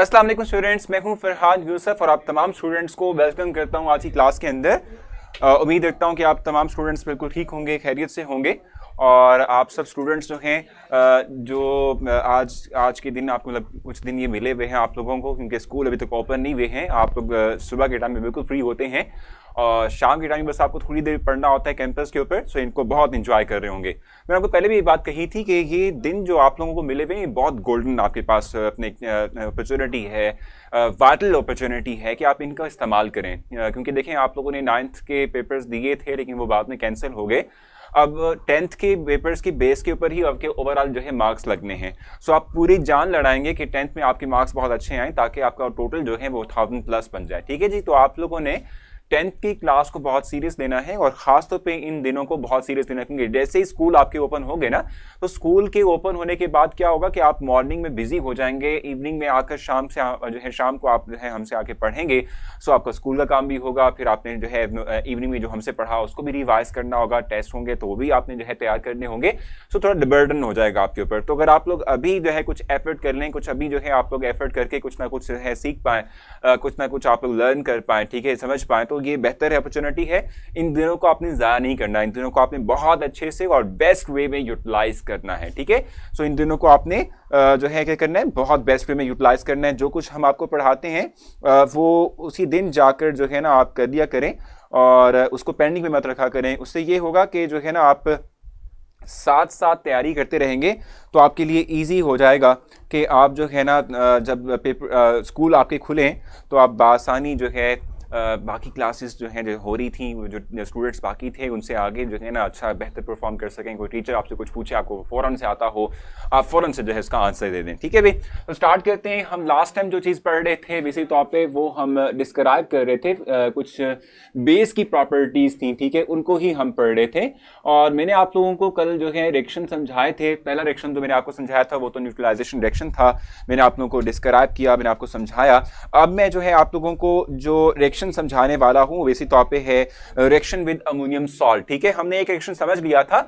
अस्सलाम वालेकुम स्टूडेंट्स, मैं हूं फरहान यूसुफ और आप तमाम स्टूडेंट्स को वेलकम करता हूं आज की क्लास के अंदर। उम्मीद रखता हूं कि आप तमाम स्टूडेंट्स बिल्कुल ठीक होंगे, खैरियत से होंगे और आप सब स्टूडेंट्स जो हैं आज के दिन आपको मतलब कुछ दिन ये मिले हुए हैं आप लोगों को, क्योंकि स्कूल अभी तक ओपन नहीं हुए हैं। आप लोग सुबह के टाइम में बिल्कुल फ्री होते हैं और शाम के टाइम बस आपको थोड़ी देर पढ़ना होता है कैंपस के ऊपर, सो इनको बहुत इंजॉय कर रहे होंगे। मैंने आपको पहले भी ये बात कही थी कि ये दिन जो आप लोगों को मिले हुए हैं बहुत गोल्डन आपके पास अपने अपॉर्चुनिटी है, वाइटल अपॉर्चुनिटी है कि आप इनका इस्तेमाल करें। क्योंकि देखें, आप लोगों ने 9th के पेपर्स दिए थे लेकिन वो बाद में कैंसिल हो गए। अब 10th के पेपर्स की बेस के ऊपर ही आपके ओवरऑल जो है मार्क्स लगने हैं। सो आप पूरी जान लड़ाएंगे कि 10th में आपके मार्क्स बहुत अच्छे आए ताकि आपका टोटल जो है वो 1000+ बन जाए। ठीक है जी, तो आप लोगों ने 10th की क्लास को बहुत सीरियस लेना है और खास तौर पे इन दिनों को बहुत सीरियस लेना है, क्योंकि जैसे ही स्कूल आपके ओपन हो गए ना, तो स्कूल के ओपन होने के बाद क्या होगा कि आप मॉर्निंग में बिजी हो जाएंगे, इवनिंग में आकर शाम को आप जो है हमसे आके पढ़ेंगे। सो आपका स्कूल का काम भी होगा, फिर आपने जो है इवनिंग में जो हमसे पढ़ा उसको भी रिवाइज करना होगा, टेस्ट होंगे तो वो भी आपने जो है तैयार करने होंगे। सो थोड़ा बर्डन हो जाएगा आपके ऊपर। तो अगर आप लोग अभी जो है कुछ एफर्ट कर लें, कुछ अभी जो है आप लोग एफर्ट करके कुछ ना कुछ है सीख पाएं, कुछ ना कुछ आप लोग लर्न कर पाएं, ठीक है, समझ पाएं, तो ये बेहतर अपॉर्चुनिटी है। इन दिनों को आपने ज़ाया नहीं करना, इन दिनों को आपने बहुत अच्छे से और बेस्ट वे में यूटिलाइज करना है। ठीक है, सो इन दिनों को आपने जो है क्या करना है, बहुत बेस्ट वे में यूटिलाइज करना है। जो कुछ हम आपको पढ़ाते हैं वो उसी दिन जाकर जो है ना आप कर दिया करें और उसको पेंडिंग में मत रखा करें। उससे ये होगा कि जो है ना आप साथ साथ तैयारी करते रहेंगे तो आपके लिए इजी हो जाएगा कि आप जो है ना जब पेपर स्कूल आपके खुलें तो आप बासानी जो है बाकी क्लासेस जो हैं जो हो रही थी, जो स्टूडेंट्स बाकी थे उनसे आगे जो है ना अच्छा बेहतर परफॉर्म कर सकें। कोई टीचर आपसे कुछ पूछे, आपको फ़ौरन से आता हो, आप फ़ौरन से जो है इसका आंसर दे दें। ठीक है भाई, तो स्टार्ट करते हैं। हम लास्ट टाइम जो चीज़ पढ़ रहे थे बेसिक तौर पे वो हम डिस्क्राइब कर रहे थे, कुछ बेस की प्रॉपर्टीज़ थी, ठीक है, उनको ही हम पढ़ रहे थे। और मैंने आप लोगों को कल जो है रिएक्शन समझाए थे। पहला रिएक्शन जो मैंने आपको समझाया था वो तो न्यूट्रलाइजेशन रिएक्शन था, मैंने आप लोगों को डिस्क्राइब किया, मैंने आपको समझाया। अब मैं जो है आप लोगों को जो रिएक्शन समझाने वाला हूं वैसी तौर पे है रिएक्शन विद अमोनियम सॉल्ट। ठीक है, हमने एक रिएक्शन समझ लिया था,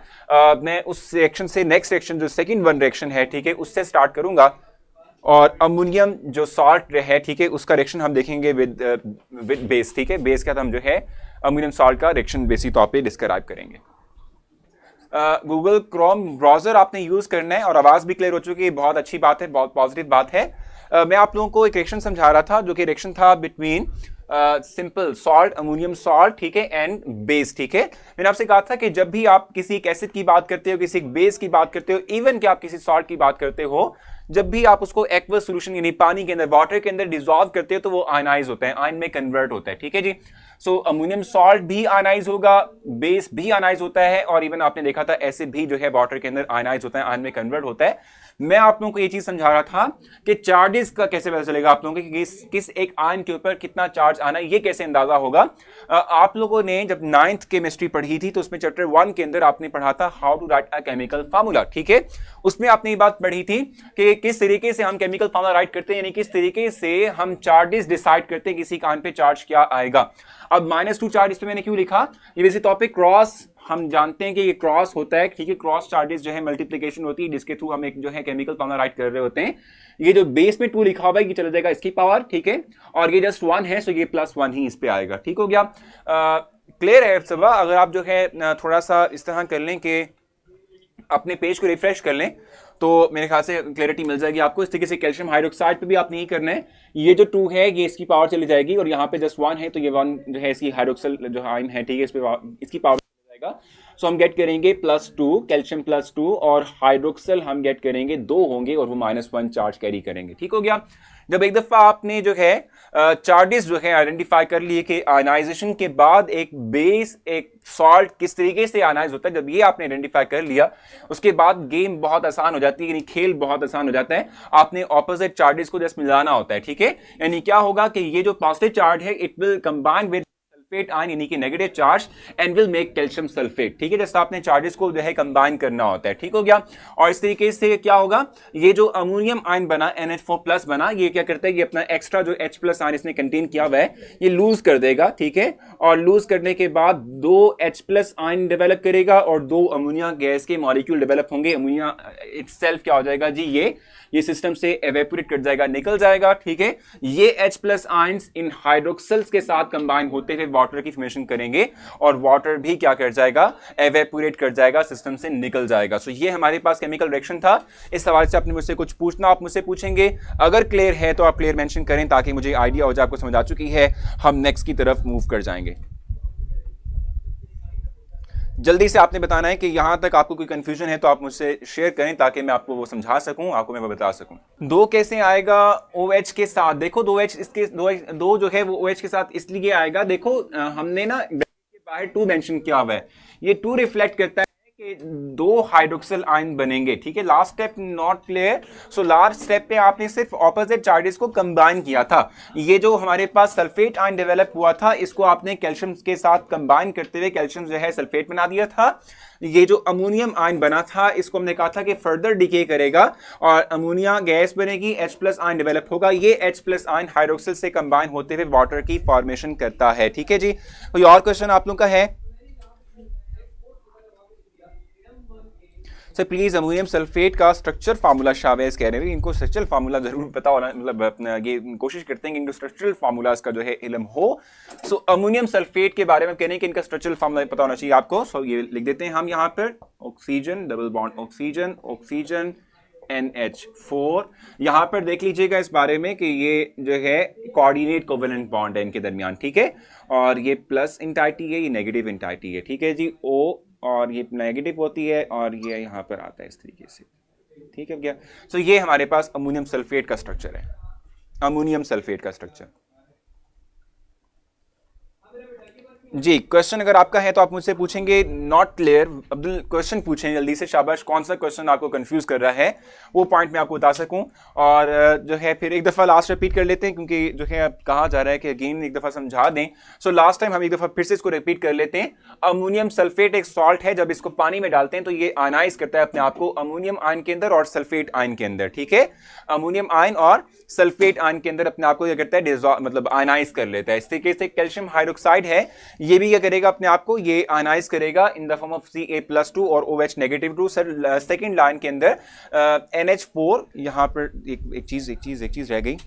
मैं उस रिएक्शन से नेक्स्ट रिएक्शन जो सेकंड वन रिएक्शन है, ठीक है, उससे स्टार्ट करूंगा और अमोनियम जो सॉल्ट है, ठीक है, उसका रिएक्शन हम देखेंगे विद बेस। ठीक है, बेस के साथ हम जो है अमोनियम सॉल्ट का रिएक्शन बेसिक तौर पे डिस्क्राइब करेंगे। गूगल क्रोम ब्राउजर आपने यूज करना है और आवाज भी क्लियर हो चुकी है, बहुत अच्छी बात है, बहुत पॉजिटिव बात है। मैं आप लोगों को एक रिएक्शन समझा रहा था जो कि रिएक्शन था between simple salt, ammonium salt, ठीक है, एंड बेस। ठीक है, मैंने आपसे कहा था कि जब भी आप किसी एक एसिड की बात करते हो, किसी एक बेस की बात करते हो, इवन कि आप किसी सॉल्ट की बात करते हो, जब भी आप उसको एक्वस सॉल्यूशन यानी पानी के अंदर, वाटर के अंदर डिसॉल्व करते हो तो वो आयनाइज होता है, आयन में कन्वर्ट होता है। ठीक है जी, सो अमोनियम सॉल्ट भी आयनाइज होगा, बेस भी आयनाइज होता है और इवन आपने देखा था एसिड भी जो है वाटर के अंदर आयनाइज होता है, आयन में कन्वर्ट होता है। मैं आप लोगों को ये चीज समझा रहा था कि चार्जेस का कैसे पता चलेगा आप लोगों को कि किस एक आयन के ऊपर कितना चार्ज आना है, ये कैसे अंदाजा होगा। आप लोगों ने जब 9th केमिस्ट्री पढ़ी थी तो उसमें चैप्टर 1 के अंदर आपने पढ़ा था how to write a chemical formula. ठीक है, उसमें आपने ये बात पढ़ी थी कि किस तरीके से हम केमिकल फार्मूला राइट करते हैं, यानी किस तरीके से हम चार्जेस डिसाइड करते हैं किसी आयन पे चार्ज क्या आएगा। अब -2 चार्ज इस पे मैंने क्यों लिखा, ये वैसे टॉपिक क्रॉस, हम जानते हैं कि ये क्रॉस होता है, ठीक है, क्रॉस चार्जेस जो है मल्टीप्लिकेशन होती है जिसके थ्रू हम एक जो है केमिकल फार्मूला राइट कर रहे होते हैं। ये जो बेस में 2 लिखा हुआ है ये चला जाएगा इसकी पावर, ठीक है, और ये जस्ट 1 है, सो ये +1 ही इस पे आएगा। ठीक हो गया, क्लियर है सब। अगर आप जो है थोड़ा सा इस तरह कर लें कि अपने पेज को रिफ्रेश कर लें तो मेरे ख्याल से क्लैरिटी मिल जाएगी आपको। इस तरीके से कैल्शियम हाइड्रोक्साइड पे भी आप नहीं करना है, ये जो 2 है ये इसकी पावर चली जाएगी और यहाँ पे जस्ट 1 है तो ये 1 जो है इसकी हाइड्रोक्सल जो आयन है, ठीक है, इस पे इसकी पावर जाएगा। सो हम गेट करेंगे +2, कैल्शियम +2 और हाइड्रोक्सल हम गेट करेंगे 2 होंगे और वो -1 चार्ज कैरी करेंगे। ठीक हो गया, जब एक दफा आपने जो है चार्जेस जो है आइडेंटिफाई कर लिए कि आयनाइजेशन के बाद एक बेस, एक सॉल्ट किस तरीके से आयनाइज होता है, जब ये आपने आइडेंटिफाई कर लिया उसके बाद गेम बहुत आसान हो जाती है, यानी खेल बहुत आसान हो जाता है। आपने ऑपोजिट चार्जेस को जस्ट मिलाना होता है। ठीक है, यानी क्या होगा कि ये जो पॉजिटिव चार्ज है it will combine with sulphate ion यानी कि negative charge and will make calcium sulphate. ठीक है, जैसे आपने चार्जेस को जो है कंबाइन करना होता है। ठीक हो गया। और इस तरीके से क्या होगा, ये जो अमोनियम आयन बना NH4+ बना, ये क्या करता है, ये अपना एक्स्ट्रा जो H+ आयन इसने कंटेन किया हुआ है ये लूज कर देगा। ठीक है, और लूज करने के बाद 2 H+ आयन डेवलप करेगा और 2 अमोनिया गैस के मॉलिक्यूल डेवलप होंगे। अमोनिया इटसेल्फ क्या हो जाएगा जी, ये सिस्टम से एवेपोरेट कर जाएगा, निकल जाएगा। ठीक है, ये H+ आयंस इन हाइड्रोक्सिल्स के साथ कंबाइन होते हुए वाटर की फॉर्मेशन करेंगे और वाटर भी क्या कर जाएगा, एवेपोरेट कर जाएगा, सिस्टम से निकल जाएगा। सो ये हमारे पास केमिकल रिएक्शन था। इस सवाल से आपने मुझसे कुछ पूछना, आप मुझसे पूछेंगे। अगर क्लियर है तो आप क्लियर मेंशन करें ताकि मुझे आइडिया हो जाए आपको समझ आ चुकी है। हम नेक्स्ट की तरफ मूव कर जाएंगे। जल्दी से आपने बताना है कि यहां तक आपको कोई कंफ्यूजन है तो आप मुझसे शेयर करें ताकि मैं आपको वो समझा सकूं, आपको मैं वो बता सकूं। 2 कैसे आएगा OH के साथ, देखो 2H इसके 2 जो है वो OH के साथ इसलिए आएगा, देखो हमने ना के बाहर 2 मेंशन किया हुआ है, ये 2 रिफ्लेक्ट करता है कि 2 हाइड्रोक्सिल आयन बनेंगे। ठीक है, last step not clear. So last step पे आपने सिर्फ ऑपोजिट चार्जेस को कंबाइन किया था। ये जो हमारे पास सल्फेट आयन डेवलप हुआ था इसको आपने कैल्शियम के साथ कंबाइन करते हुए कैल्शियम जो है सल्फेट बना दिया था। ये जो अमोनियम आयन बना था इसको हमने कहा था कि फर्दर डिके करेगा और अमोनिया गैस बनेगी, H+ आयन डेवलप होगा। ये H+ आयन हाइड्रोक्सिल से कंबाइन होते हुए वाटर की फॉर्मेशन करता है। ठीक है जी, कोई और क्वेश्चन आप लोगों का है? सर प्लीज अमोनियम सल्फेट का स्ट्रक्चर फार्मूला शाहवेज कह रहे हैं, इनको स्ट्रक्चरल फार्मूला जरूर पता होना, मतलब ये कोशिश करते हैं कि इनको स्ट्रक्चरल फार्मूलाज का जो है इल्म हो। सो अमोनियम सल्फेट के बारे में कहने हैं कि इनका स्ट्रक्चरल फार्मूला पता होना चाहिए आपको। सो ये लिख देते हैं हम यहाँ पर, oxygen double bond oxygen, oxygen NH4। यहां पर देख लीजिएगा इस बारे में कि ये जो है कोऑर्डिनेट कोवेलेंट बॉन्ड है इनके दरमियान। ठीक है, और ये प्लस इंटाइटी है, ये नेगेटिव इंटाइटी है। ठीक है जी, O और ये नेगेटिव होती है और ये यहां पर आता है इस तरीके से। ठीक है क्या? सो ये हमारे पास अमोनियम सल्फेट का स्ट्रक्चर है, अमोनियम सल्फेट का स्ट्रक्चर। जी, क्वेश्चन अगर आपका है तो आप मुझसे पूछेंगे। नॉट क्लियर, अब्दुल क्वेश्चन पूछें जल्दी से, शाबाश। कौन सा क्वेश्चन आपको कंफ्यूज कर रहा है वो पॉइंट मैं आपको बता सकूं। और जो है फिर एक दफा लास्ट रिपीट कर लेते हैं क्योंकि जो है अब कहा जा रहा है कि अगेन एक दफा समझा दें। सो लास्ट टाइम हम एक दफा फिर से इसको रिपीट कर लेते हैं। अमोनियम सल्फेट एक सॉल्ट है, जब इसको पानी में डालते हैं तो ये आयनाइज करता है अपने आप को अमोनियम आयन के अंदर और सल्फेट आयन के अंदर। ठीक है, अमोनियम आयन और सल्फेट आयन के अंदर अपने आप को क्या करता है, मतलब आयनाइज कर लेता है। इस तरीके से कैल्शियम हाइड्रोक्साइड है, ये भी क्या करेगा अपने आप को, ये आयनाइज करेगा in the form of Ca+2 और OH -2। सर सेकंड लाइन के अंदर NH4, यहां पर एक चीज रह गई।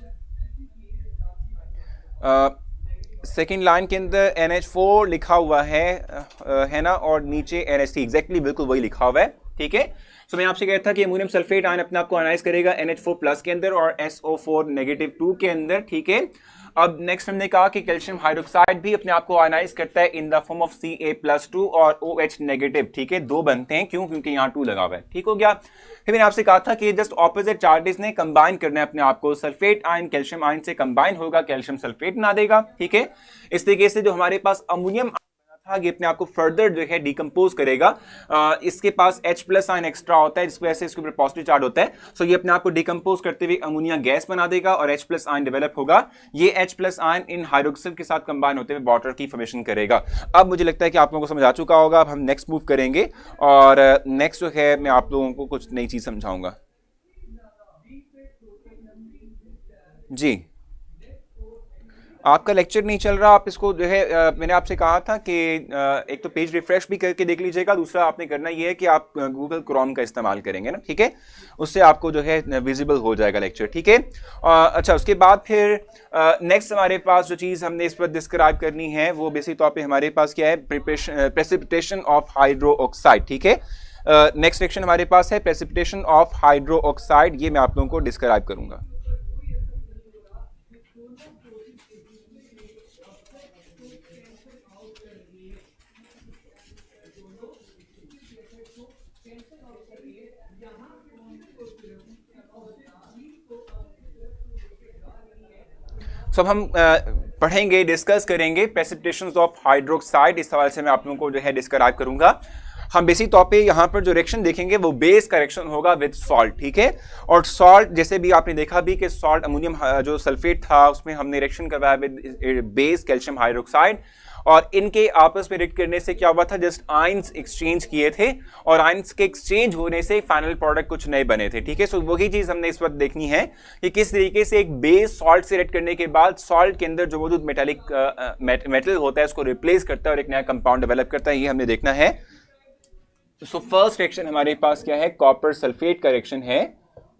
सेकंड लाइन के अंदर NH4 लिखा हुआ है ना, और नीचे NH3, एग्जैक्टली बिल्कुल वही लिखा हुआ है। ठीक है, सो मैं आपसे कहता था कि अमोनियम सल्फेट आयन अपने आप को आयनाइज करेगा NH4+ के अंदर और SO4 -2 के अंदर। ठीक है, अब नेक्स्ट हमने कहा कि कैल्शियम हाइड्रोक्साइड भी अपने आप को आयनाइज करता है in the form of Ca+2 और OH-। ठीक है, 2 बनते हैं, क्यों? क्योंकि यहाँ 2 लगा हुआ है। ठीक हो गया। फिर मैंने आपसे कहा था कि जस्ट ऑपोजिट चार्जेस ने कंबाइन करना है अपने आप को। सल्फेट आयन कैल्शियम आयन से कंबाइन होगा, कैल्शियम सल्फेट बना देगा। ठीक है, इस तरीके से जो हमारे पास अमोनियम ये अपने आप को फर्दर जो है डिकम्पोज करेगा। इसके पास H+ आयन एक्स्ट्रा होता है जिसकी वजह से इसके ऊपर पॉजिटिव चार्ज होता है। सो ये अपने आप को डिकम्पोज करते हुए अमोनिया गैस बना देगा और H+ आयन डेवलप होगा। ये H+ आयन इन हाइड्रोक्सिल के साथ कंबाइन होते हुए वाटर की फॉर्मेशन करेगा। अब मुझे लगता है कि आप लोगों को समझ आ चुका होगा। अब हम नेक्स्ट मूव करेंगे और नेक्स्ट जो है मैं आप लोगों को कुछ नई चीज समझाऊंगा। जी, आपका लेक्चर नहीं चल रहा, आप इसको जो है मैंने आपसे कहा था कि एक तो पेज रिफ्रेश भी करके देख लीजिएगा, दूसरा आपने करना ये है कि आप गूगल क्रोम का इस्तेमाल करेंगे ना। ठीक है, उससे आपको जो है विजिबल हो जाएगा लेक्चर। ठीक है, अच्छा, उसके बाद फिर नेक्स्ट हमारे पास जो चीज़ हमने इस पर डिस्क्राइब करनी है वो बेसिक तौर पे हमारे पास क्या है, प्रेसिपिटेशन ऑफ हाइड्रो ऑक्साइड। ठीक है, नेक्स्ट सेक्शन हमारे पास है प्रेसिपिटेशन ऑफ हाइड्रो ऑक्साइड, ये मैं आप लोगों को डिस्क्राइब करूंगा। तो हम पढ़ेंगे, डिस्कस करेंगे प्रेसिपिटेशंस ऑफ हाइड्रोक्साइड। इस सवाल से मैं आप लोगों को जो है डिस्क्राइब करूंगा। हम बेसिक तौर पे यहाँ पर जो रिएक्शन देखेंगे वो बेस का रिएक्शन होगा विद सॉल्ट। ठीक है, और सॉल्ट जैसे भी आपने देखा भी कि सॉल्ट अमोनियम जो सल्फेट था उसमें हमने रिएक्शन करवाया विद बेस कैल्शियम हाइड्रोक्साइड, और इनके आपस में रिएक्ट करने से क्या हुआ था, जस्ट आयंस एक्सचेंज किए थे और आयंस के एक्सचेंज होने से फाइनल प्रोडक्ट कुछ नए बने थे। ठीक है, सो वही चीज हमने इस वक्त देखनी है कि किस तरीके से एक बेस सॉल्ट से रिएक्ट करने के बाद सॉल्ट के अंदर जो मौजूद मेटालिक मेटल होता है उसको रिप्लेस करता है और एक नया कंपाउंड डेवलप करता है, ये हमने देखना है। सो फर्स्ट रिएक्शन हमारे पास क्या है, कॉपर सल्फेट का रिएक्शन है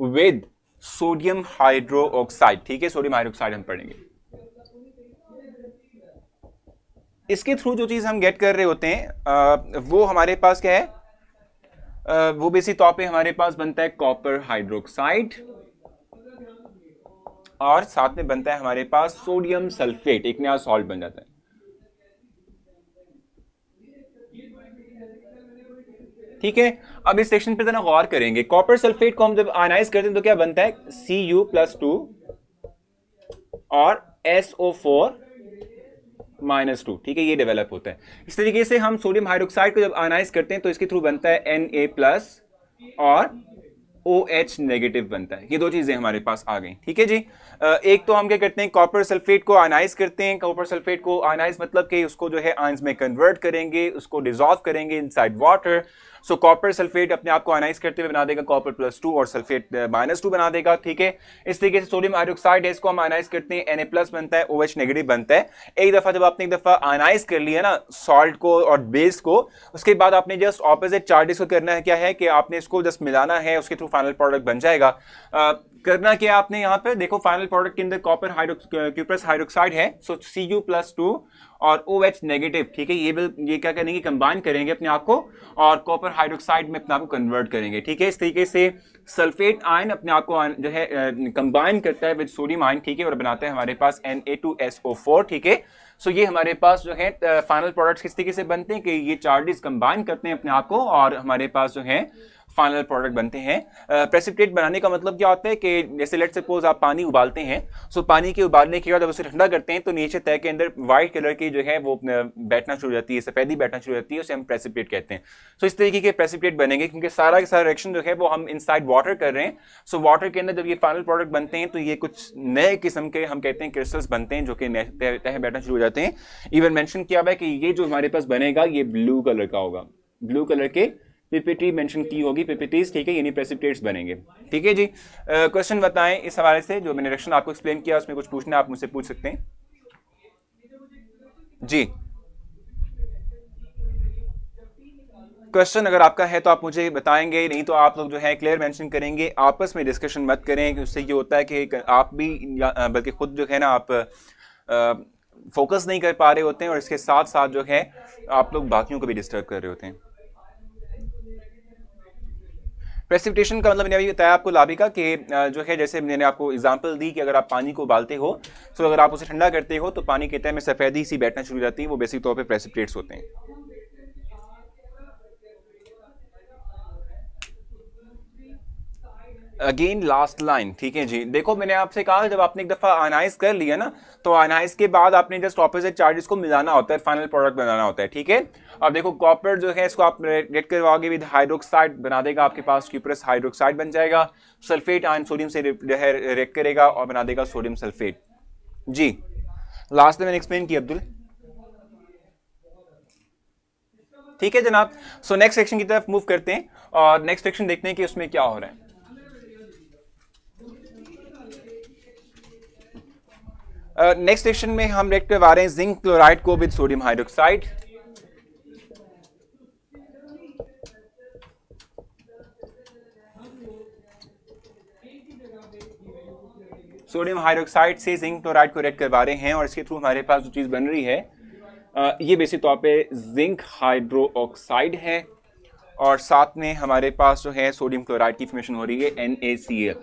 विद सोडियम हाइड्रोक्साइड। ठीक है, सोडियम हाइड्रोक्साइड हम पढ़ेंगे। इसके थ्रू जो चीज हम गेट कर रहे होते हैं वो हमारे पास क्या है, वो बेसिक तौर पे हमारे पास बनता है कॉपर हाइड्रोक्साइड और साथ में बनता है हमारे पास सोडियम सल्फेट, एक नया सॉल्ट बन जाता है। ठीक है, अब इस सेक्शन पे जरा गौर करेंगे। कॉपर सल्फेट को हम जब आयनाइज करते हैं तो क्या बनता है, Cu+2 और SO4-2। ठीक है, ये डेवलप होता है। इस तरीके से हम सोडियम हाइड्रोक्साइड को जब आयनाइज करते हैं तो इसके थ्रू बनता है Na+ और OH- बनता है। ये दो चीजें हमारे पास आ गई। ठीक है जी, एक तो हम क्या करते हैं, कॉपर सल्फेट को आयनाइज करते हैं। कॉपर सल्फेट को आयनाइज मतलब कि उसको जो है आयंस में कन्वर्ट करेंगे, उसको डिसॉल्व करेंगे इनसाइड वाटर। सो कॉपर सल्फेट अपने आप को आयनाइज करते हुए बना देगा Copper+2 और सल्फेट -2 बना देगा। ठीक है, इस तरीके से सोडियम हाइड्रोक्साइड है, इसको हम आयनाइज करते हैं, Na+ बनता है, OH- बनता है। एक दफा जब आपने एक दफा आयनाइज कर लिया ना सॉल्ट को और बेस को, उसके बाद आपने जस्ट ऑपोजिट चार्जेस को करना है, क्या है कि आपने इसको जस्ट मिलाना है, उसके थ्रू फाइनल प्रोडक्ट बन जाएगा। करना क्या आपने यहाँ पे देखो, फाइनल प्रोडक्ट के अंदर कॉपर क्यूप्रस हाइड्रोक्साइड है, सो Cu+2 और OH-। ठीक है, ये क्या करेंगे, कंबाइन करेंगे अपने आप को और कॉपर हाइड्रोक्साइड में अपने आप को कन्वर्ट करेंगे। ठीक है, इस तरीके से सल्फेट आयन अपने आप को जो है कंबाइन करता है विद सोडियम आयन। ठीक है, और बनाता है हमारे पास Na2SO4। ठीक है, सो ये हमारे पास जो है फाइनल प्रोडक्ट्स किस तरीके से बनते हैं कि ये चार्जेस कंबाइन करते हैं अपने आप को और हमारे पास जो है फाइनल प्रोडक्ट बनते हैं। प्रेसिपिटेट बनाने का मतलब क्या होता है कि जैसे लेट्स सपोज आप पानी उबालते हैं, सो पानी के उबालने के बाद जब उसे ठंडा करते हैं तो नीचे तह के अंदर व्हाइट कलर की जो है वो बैठना शुरू हो जाती है, सफेदी बैठना शुरू हो जाती है, उसे हम प्रेसिपिटेट कहते हैं। सो इस तरीके के प्रेसिपिटेट बनेंगे क्योंकि सारा का सारा रिएक्शन जो है वो हम इनसाइड वाटर कर रहे हैं। सो वाटर के अंदर जब ये फाइनल प्रोडक्ट बनते हैं तो ये कुछ नए किस्म के हम कहते हैं क्रिस्टल्स बनते हैं जो कि तह बैठना शुरू हो जाते हैं। इवन मेंशन किया हुआ है कि ये जो हमारे पास बनेगा ये ब्लू कलर का होगा, ब्लू कलर के पीपीटी मेंशन की होगी, पीपीटीज। ठीक है, यानी प्रेसिपिटेट्स बनेंगे। ठीक है जी, क्वेश्चन बताएं इस हवाले से, जो मैंने रिएक्शन आपको एक्सप्लेन किया उसमें कुछ पूछना है आप मुझसे पूछ सकते हैं जी। क्वेश्चन अगर आपका है तो आप मुझे बताएंगे, नहीं तो आप लोग जो है क्लियर मेंशन करेंगे, आपस में डिस्कशन मत करें कि उससे ये होता है कि आप भी बल्कि खुद जो है ना आप फोकस नहीं कर पा रहे होते हैं और इसके साथ साथ जो है आप लोग बाकियों को भी डिस्टर्ब कर रहे होते हैं। प्रेसिपिटेशन का मतलब मैंने अभी बताया आपको लाभिका कि जो है जैसे मैंने आपको एग्जांपल दी कि अगर आप पानी को उबालते हो तो अगर आप उसे ठंडा करते हो तो पानी के तह में सफेदी सी बैठना शुरू हो जाती है, वो बेसिक तौर पे प्रेसिपिटेट्स होते हैं। Again last line. ठीक है जी, देखो मैंने आपसे कहा जब आपने एक दफा आयनाइज कर लिया ना तो आयनाइज के बाद आपने जस्ट ऑपोजिट चार्जेस को मिलाना होता है, फाइनल प्रोडक्ट बनाना होता है। ठीक है, अब देखो कॉपर जो है इसको आप रिएक्ट करवाओगे विद हाइड्रोक्साइड बना देगा, आपके पास क्यूप्रस हाइड्रोक्साइड बन जाएगा। सल्फेट आयन सोडियम से रिएक्ट करेगा और बना देगा सोडियम सल्फेट। जी लास्ट में मैंने एक्सप्लेन किया अब्दुल। ठीक है जनाब, सो नेक्स्ट सेक्शन की तरफ मूव करते हैं और नेक्स्ट सेक्शन देखते हैं कि उसमें क्या हो रहा है। नेक्स्ट सेक्शन में हम रिएक्ट करवा रहे हैं जिंक क्लोराइड को with sodium hydroxide. Sodium hydroxide से जिंक क्लोराइड को रिएक्ट करवा रहे हैं और इसके थ्रू हमारे पास जो चीज बन रही है ये बेसिक तौर पे जिंक हाइड्रोक्साइड है और साथ में हमारे पास जो है सोडियम क्लोराइड की फॉर्मेशन हो रही है NaCl।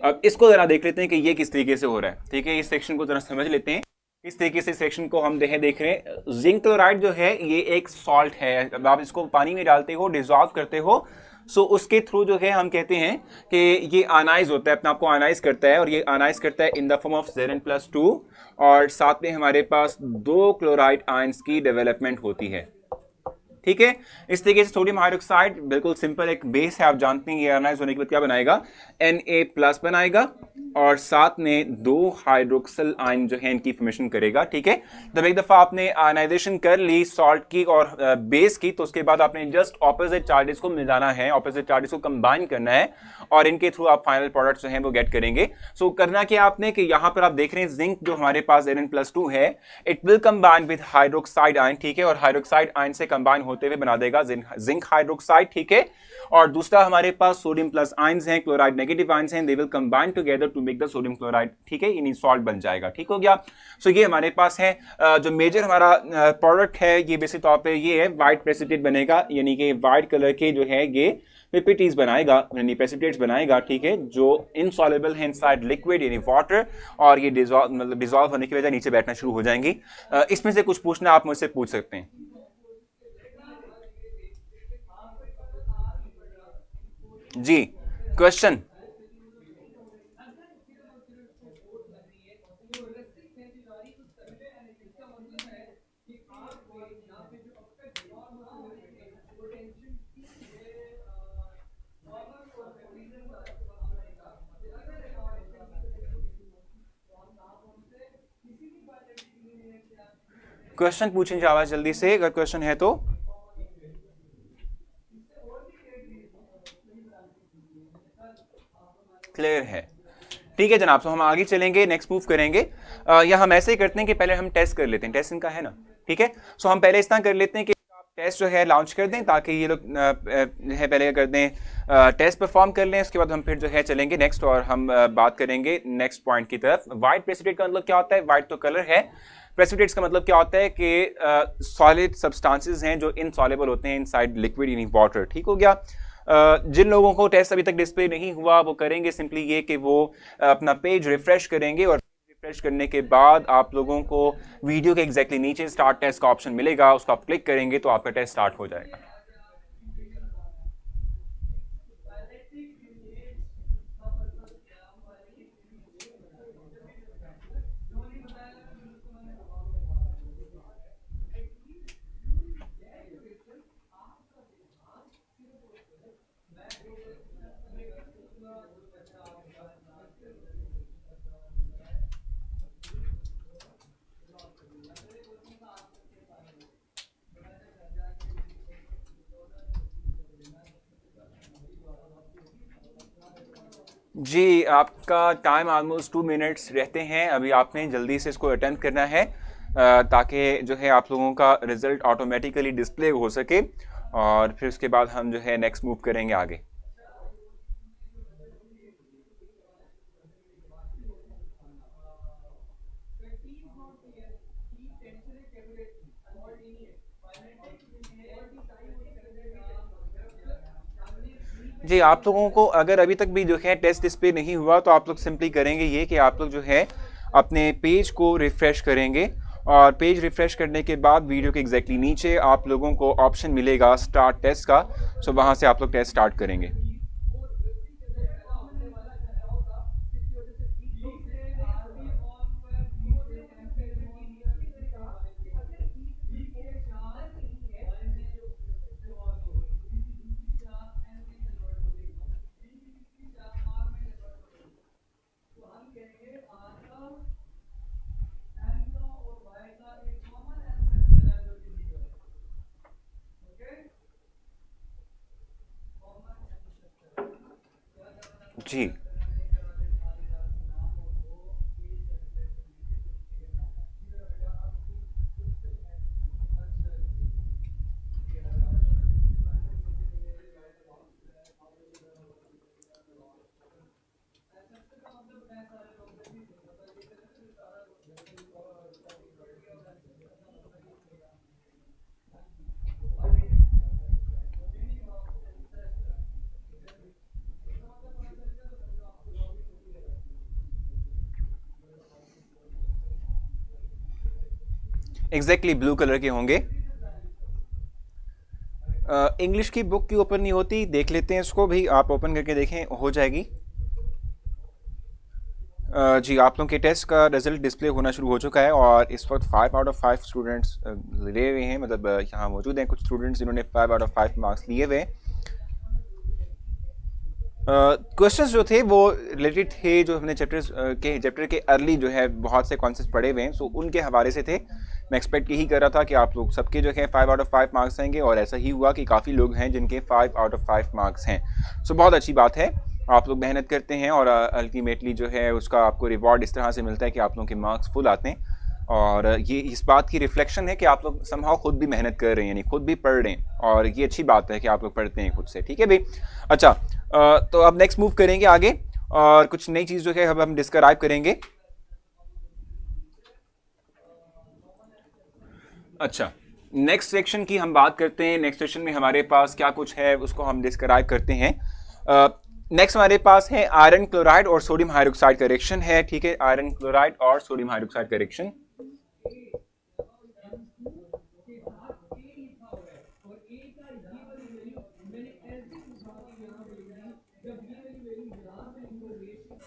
अब इसको जरा देख लेते हैं कि ये किस तरीके से हो रहा है। ठीक है, इस सेक्शन को जरा समझ लेते हैं इस तरीके से। सेक्शन को हम देख रहे हैं, जिंक क्लोराइड जो है ये एक सॉल्ट है, आप इसको पानी में डालते हो, डिसॉल्व करते हो, सो उसके थ्रू जो है हम कहते हैं कि ये आनाइज होता है, अपने आप को आनाइज करता है और ये आनाइज करता है in the form of Zn+2 और साथ में हमारे पास 2 क्लोराइड आयंस की डेवलपमेंट होती है। ठीक है। इस तरीके से सोडियम हाइड्रोक्साइड बिल्कुल सिंपल एक बेस है, आप जानते हैं ये आयनाइज होने के बाद क्या बनाएगा, Na+ बनाएगा और साथ में 2 हाइड्रोक्सिल आयन जो है इनकी फॉर्मेशन करेगा। ठीक है, जब एक दफा आपने आयनाइजेशन कर ली सॉल्ट की और बेस की, तो उसके बाद आपने जस्ट ऑपोजिट चार्जेस को मिलाना है, ऑपोजिट चार्जेस को कंबाइन करना है और इनके थ्रू आप फाइनल प्रोडक्ट जो है वो गेट करेंगे। सो करना क्या आपने कि यहां पर आप देख रहे हैं जिंक जो हमारे पास Zn+2 है, it will combine with hydroxide ion. ठीक है, और हाइड्रोक्साइड आयन से कंबाइन होते हुए बना देगा जिंक हाइड्रोक्साइड। ठीक है, और दूसरा हमारे पास सोडियम प्लस आयंस हैं, क्लोराइड नेगेटिव आयंस हैं, they will combine together to make the sodium chloride. ठीक है, यानी सॉल्ट बन जाएगा। ठीक हो गया। सो ये हमारे पास है जो मेजर हमारा प्रोडक्ट है, ये बेसिक तौर पे ये है व्हाइट प्रेसिपिटेट बनेगा, यानी कि व्हाइट कलर के जो है ये पीपीटीज बनाएगा, यानी प्रेसिपिटेट्स बनाएगा। ठीक है, जो इनसॉल्युबल है इनसाइड लिक्विड यानी वाटर, और ये डिसॉल्व होने की वजह नीचे बैठना शुरू हो जाएंगी। इसमें से कुछ पूछना आप मुझसे पूछ सकते हैं। जी, क्वेश्चन। क्वेश्चन पूछें आवाज जल्दी से, अगर क्वेश्चन है तो। क्लियर है? ठीक है जनाब, तो हम आगे चलेंगे, नेक्स्ट मूव करेंगे। या हम ऐसे ही करते हैं कि पहले हम टेस्ट कर लेते हैं, टेस्ट इनका है ना। ठीक है, सो हम पहले इस तरह कर लेते हैं कि आप टेस्ट जो है लॉन्च कर दें, ताकि ये लोग है पहले कर दें, टेस्ट परफॉर्म कर लें, उसके बाद हम फिर जो है चलेंगे नेक्स्ट, और हम बात करेंगे नेक्स्ट पॉइंट की तरफ। व्हाइट प्रेसिपिटेट का मतलब क्या होता है? व्हाइट तो कलर है, प्रेसिपिटेट्स का मतलब क्या होता है कि सॉलिड सब्सटेंसेस हैं जो इनसॉल्युबल होते हैं इनसाइड लिक्विड यानी वाटर। ठीक हो गया। जिन लोगों को टेस्ट अभी तक डिस्प्ले नहीं हुआ वो करेंगे सिंपली ये कि वो अपना पेज रिफ्रेश करेंगे, और रिफ्रेश करने के बाद आप लोगों को वीडियो के एग्जैक्टली नीचे स्टार्ट टेस्ट का ऑप्शन मिलेगा, उसको आप क्लिक करेंगे तो आपका टेस्ट स्टार्ट हो जाएगा। जी, आपका टाइम ऑलमोस्ट 2 मिनट्स रहते हैं, अभी आपने जल्दी से इसको अटेम्प्ट करना है ताकि जो है आप लोगों का रिजल्ट ऑटोमेटिकली डिस्प्ले हो सके, और फिर उसके बाद हम जो है नेक्स्ट मूव करेंगे आगे। जी, आप लोगों को अगर अभी तक भी जो है टेस्ट डिस्प्ले नहीं हुआ तो आप लोग सिंपली करेंगे ये कि आप लोग जो है अपने पेज को रिफ्रेश करेंगे, और पेज रिफ्रेश करने के बाद वीडियो के एग्जैक्टली नीचे आप लोगों को ऑप्शन मिलेगा स्टार्ट टेस्ट का। सो वहाँ से आप लोग टेस्ट स्टार्ट करेंगे। जी, एग्जैक्टली ब्लू कलर के होंगे। इंग्लिश की बुक क्यों ओपन नहीं होती, देख लेते हैं इसको भी, आप ओपन करके देखें, हो जाएगी। जी, आप लोगों के टेस्ट का रिजल्ट डिस्प्ले होना शुरू हो चुका है और इस वक्त 5 आउट ऑफ 5 स्टूडेंट्स ले हुए हैं, मतलब यहाँ मौजूद हैं कुछ स्टूडेंट्स जिन्होंने 5 आउट ऑफ 5 मार्क्स लिए हुए। क्वेश्चंस जो थे वो रिलेटेड थे जो हमने चैप्टर के अर्ली जो है बहुत से कॉन्सेप्ट पढ़े हुए हैं, सो उनके हवाले से थे। मैं एक्सपेक्ट यही कर रहा था कि आप लोग सबके जो है 5 आउट ऑफ 5 मार्क्स आएंगे और ऐसा ही हुआ कि काफ़ी लोग हैं जिनके 5 आउट ऑफ 5 मार्क्स हैं। सो बहुत अच्छी बात है, आप लोग मेहनत करते हैं और अल्टीमेटली जो है उसका आपको रिवॉर्ड इस तरह से मिलता है कि आप लोगों के मार्क्स फुल आते हैं और ये इस बात की रिफ्लेक्शन है कि आप लोग समहाउ खुद भी मेहनत कर रहे हैं, यानी खुद भी पढ़ रहे हैं और ये अच्छी बात है कि आप लोग पढ़ते हैं खुद से। ठीक है भाई, अच्छा तो अब नेक्स्ट मूव करेंगे आगे और कुछ नई चीज़ जो है अब हम डिस्क्राइब करेंगे। अच्छा, नेक्स्ट सेक्शन की हम बात करते हैं। नेक्स्ट सेक्शन में हमारे पास क्या कुछ है उसको हम डिस्क्राइब करते हैं। नेक्स्ट हमारे पास है आयरन क्लोराइड और सोडियम हाइड्रोक्साइड का रिएक्शन है। ठीक है, आयरन क्लोराइड और सोडियम हाइड्रोक्साइड का रिएक्शन।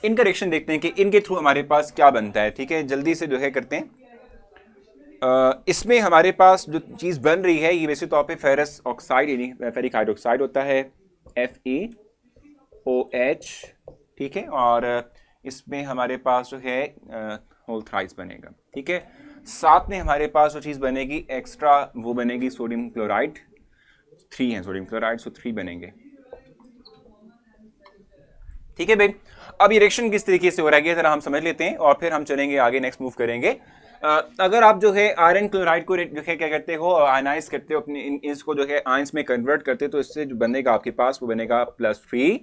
इनका रिएक्शन देखते हैं कि इनके थ्रू हमारे पास क्या बनता है। ठीक है, जल्दी से जो है करते हैं। इसमें हमारे पास जो चीज़ बन रही है ये वैसे तौर पे फेरस ऑक्साइड यानी फेरिक हाइड्रोक्साइड होता है, FeOH। ठीक है, और इसमें हमारे पास जो है होल थ्राइस बनेगा। ठीक है, साथ में हमारे पास जो चीज़ बनेगी एक्स्ट्रा वो बनेगी सोडियम क्लोराइड। 3 है सोडियम क्लोराइड, सो 3 बनेंगे। ठीक है भाई, अब ये रिएक्शन किस तरीके से हो रहा है जरा हम समझ लेते हैं और फिर हम चलेंगे आगे, नेक्स्ट मूव करेंगे। अगर आप जो है आयरन क्लोराइड को जो है क्या करते हो, आयनाइज करते हो, अपने इसको जो है आयंस में कन्वर्ट करते हो, तो इससे जो बनेगा आपके पास वो बनेगा +3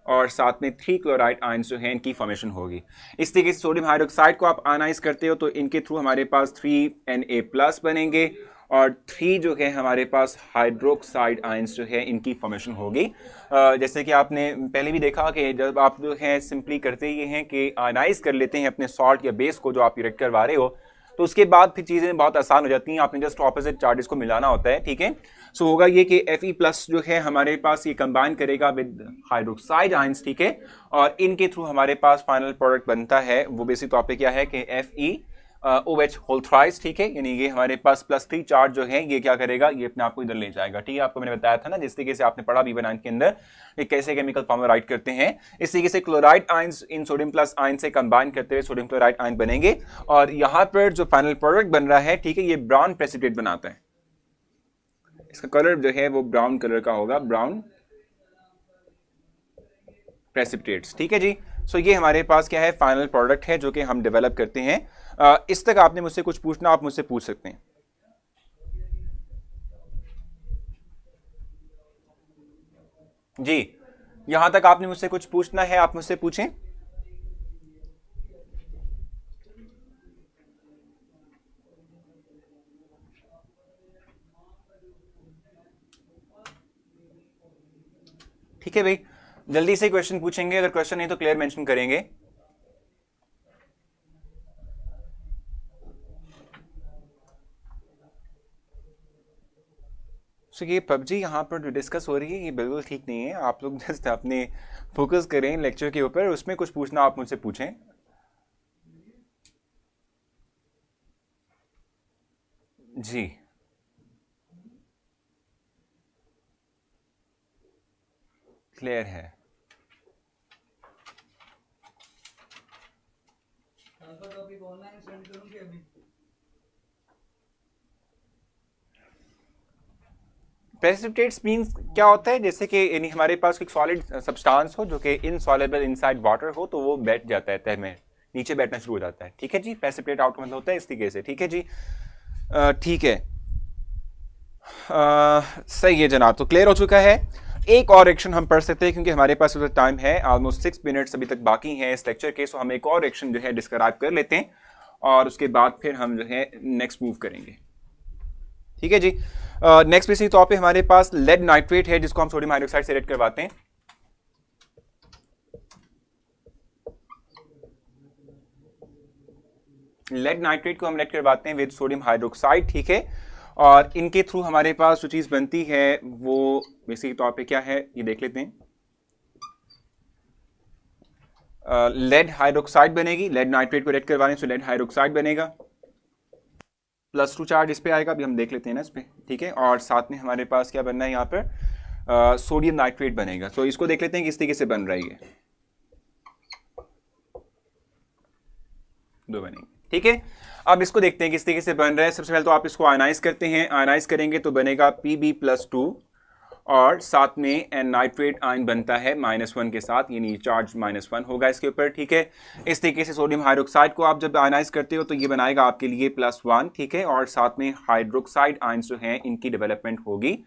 और साथ में 3 क्लोराइड आयंस जो है इनकी फॉर्मेशन होगी। इस तरीके से सोडियम हाइड्रोक्साइड को आप आयनाइज करते हो तो इनके थ्रू हमारे पास 3Na+ बनेंगे और 3 जो है हमारे पास हाइड्रोक्साइड आयंस जो है इनकी फॉर्मेशन होगी। जैसे कि आपने पहले भी देखा कि जब आप जो है सिंपली करते ये हैं कि आयनाइज कर लेते हैं अपने सॉल्ट या बेस को जो आप रिएक्ट करवा रहे हो, तो उसके बाद फिर चीज़ें बहुत आसान हो जाती हैं। आपने जस्ट ऑपोजिट चार्जेस को मिलाना होता है। ठीक है, सो होगा ये कि Fe+ जो है हमारे पास ये कंबाइन करेगा विद हाइड्रोक्साइड आयंस। ठीक है, और इनके थ्रू हमारे पास फाइनल प्रोडक्ट बनता है वो बेसिक तौर पे क्या है कि FeOH होल थ्राइस। ठीक है, यानी ये हमारे पास +3 चार्ज जो है ये क्या करेगा, ये अपने आप को इधर ले जाएगा। ठीक है, आपको मैंने बताया था ना जिस तरीके से आपने पढ़ा B9 के अंदर ये कैसे केमिकल फॉर्म राइट करते हैं। इस तरीके से chloride ions in sodium plus ion से कंबाइन करते हुए सोडियम क्लोराइड आयन बनेंगे और यहाँ पर जो फाइनल प्रोडक्ट बन रहा है, ठीक है, ये ब्राउन प्रेसिपिटेट बनाता है। इसका कलर जो है वो ब्राउन कलर का होगा, ब्राउन प्रेसिपिटेट्स। ठीक है जी, सो ये हमारे पास क्या है, फाइनल प्रोडक्ट है जो कि हम डेवलप करते हैं। इस तक आपने मुझसे कुछ पूछना, आप मुझसे पूछ सकते हैं। जी, यहां तक आपने मुझसे कुछ पूछना है, आप मुझसे पूछें। ठीक है भाई, जल्दी से क्वेश्चन पूछेंगे, अगर क्वेश्चन नहीं तो क्लियर मेंशन करेंगे। सो ये पबजी यहाँ पर जो डिस्कस हो रही है ये बिल्कुल ठीक नहीं है। आप लोग जस्ट अपने फोकस करें लेक्चर के ऊपर, उसमें कुछ पूछना आप मुझसे पूछें। जी, क्लियर है। प्रेसिपिटेट्स मींस क्या होता है, जैसे कि यानी हमारे पास एक सॉलिड सब्सटेंस हो जो कि इनसॉल्युबल इनसाइड वाटर हो तो वो बैठ जाता है तह में, नीचे बैठना शुरू हो जाता है। ठीक है जी, प्रेसिपिटेट आउट मतलब होता है इस तरीके से। ठीक है जी, ठीक है, सही है जनाब, तो क्लियर हो चुका है। एक और रिएक्शन हम पढ़ सकते हैं क्योंकि हमारे पास टाइम है, ऑलमोस्ट 6 मिनट्स अभी तक बाकी हैं इस लेक्चर के, सो हम एक और रिएक्शन जो है डिस्क्राइब कर लेते हैं और उसके बाद फिर हम जो है नेक्स्ट मूव करेंगे। ठीक है जी, नेक्स्ट बेसिक तौर पे हमारे पास लेड नाइट्रेट है जिसको हम सोडियम हाइड्रोक्साइड से रिएक्ट करवाते हैं। लेड नाइट्रेट को हम रिएक्ट करवाते हैं विद सोडियम हाइड्रोक्साइड। ठीक है, और इनके थ्रू हमारे पास जो चीज बनती है वो बेसिक तौर पे क्या है ये देख लेते हैं। लेड हाइड्रोक्साइड बनेगी, लेड नाइट्रेट को रेड करवाने से लेड हाइड्रोक्साइड बनेगा, +2 चार्ज इस पे आएगा, अभी हम देख लेते हैं ना इस पे, ठीक है। और साथ में हमारे पास क्या बनना है यहाँ पर, सोडियम नाइट्रेट बनेगा। तो इसको देख लेते हैं किस तरीके से बन रही है, 2 बनेंगे, ठीक है। अब इसको देखते हैं किस तरीके से बन रहा है। सबसे पहले तो आप इसको आयनाइज करते हैं, आयनाइज करेंगे तो बनेगा Pb+2 और साथ में एन नाइट्रेट आयन बनता है -1 के साथ, यानी चार्ज -1 होगा इसके ऊपर, ठीक है। इस तरीके से सोडियम हाइड्रोक्साइड को आप जब आयनाइज करते हो तो ये बनाएगा आपके लिए +1, ठीक है। और साथ में हाइड्रोक्साइड आयन्स जो हैं इनकी डेवलपमेंट होगी।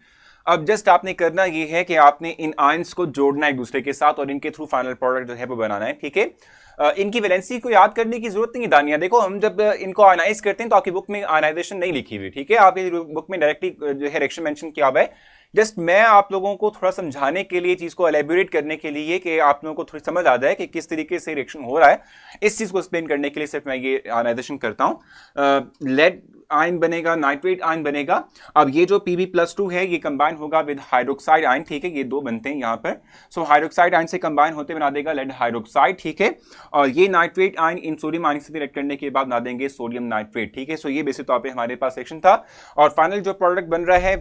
अब जस्ट आपने करना ये है कि आपने इन आयन्स को जोड़ना है एक दूसरे के साथ और इनके थ्रू फाइनल प्रोडक्ट जो है वो बनाना है, ठीक है। इनकी वैलेंसी को याद करने की जरूरत नहीं है दानिया। देखो हम जब इनको आयनाइज करते हैं तो आपकी बुक में आयनाइजेशन नहीं लिखी हुई, ठीक है। आपकी बुक में डायरेक्टली जो है रिएक्शन मेंशन किया हुआ है। जस्ट मैं आप लोगों को थोड़ा समझाने के लिए, चीज को एलेबोरेट करने के लिए कि आप लोगों को थोड़ी समझ आ जाए कि किस तरीके से रिएक्शन हो रहा है, इस चीज को एक्सप्लेन करने के लिए सिर्फ मैं ये आयनाइजेशन करता हूं। लेड आयन बनेगा, नाइट्रेट आयन बनेगा। अब ये जो Pb+2 है ये कंबाइन होगा विद हाइड्रोक्साइड आयन, ठीक है। ये 2 बनते हैं यहाँ पर। सो हाइड्रोक्साइड आयन से कंबाइन होते बना देगा लेड हाइड्रोक्साइड, ठीक है। और ये नाइट्रेट आयन इन सोडियम आयन से रिएक्ट करने के बाद बना देंगे सोडियम नाइट्रेट, ठीक है। सो ये बेसिक तौर पे हमारे पास रिएक्शन था और फाइनल जो प्रोडक्ट बन रहा है,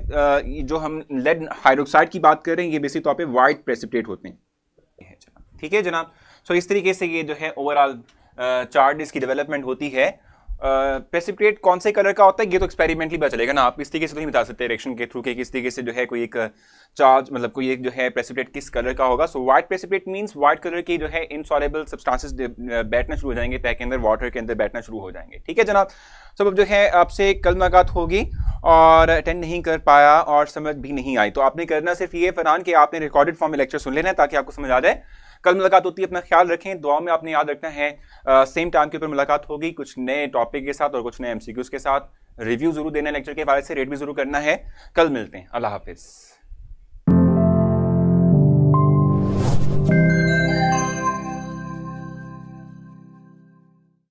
जो हम लेड हाइड्रोक्साइड की बात कर रहे हैं, ये बेसिक तौर पे व्हाइट प्रेसिपिटेट होते हैं, ठीक है जनाब। सो इस तरीके से ये जो है ओवरऑल चार्ट इसकी डेवलपमेंट होती है। प्रेसिपिटेट कौन से कलर का होता है ये तो एक्सपेरिमेंटली पता चलेगा ना, आप इस तरीके से तो नहीं बता सकते रिएक्शन के थ्रू के किस तरीके से जो है कोई एक चार्ज, मतलब कोई एक जो है प्रेसिपिटेट किस कलर का होगा। So white precipitate means white colour की जो है इनसॉल्युबल सब्सटेंसेस बैठना शुरू हो जाएंगे, तय के अंदर वाटर के अंदर बैठना शुरू हो जाएंगे, ठीक है जनाब। सब अब जो है आपसे कल मुलाकात होगी और अटेंड नहीं कर पाया और समझ भी नहीं आई तो आपने करना सिर्फ ये फरहान कि आपने रिकॉर्डेड फॉर्म में लेक्चर सुन लेना है ताकि आपको समझ आ जाए। कल मुलाकात होती है, अपना ख्याल रखें, दुआ में आपने याद रखना है। सेम टाइम के ऊपर मुलाकात होगी कुछ नए टॉपिक के साथ और कुछ नए MCQs के साथ। रिव्यू जरूर देना है लेक्चर के हवाले से, रेट भी जरूर करना है। कल मिलते हैं, अल्लाह हाफिज।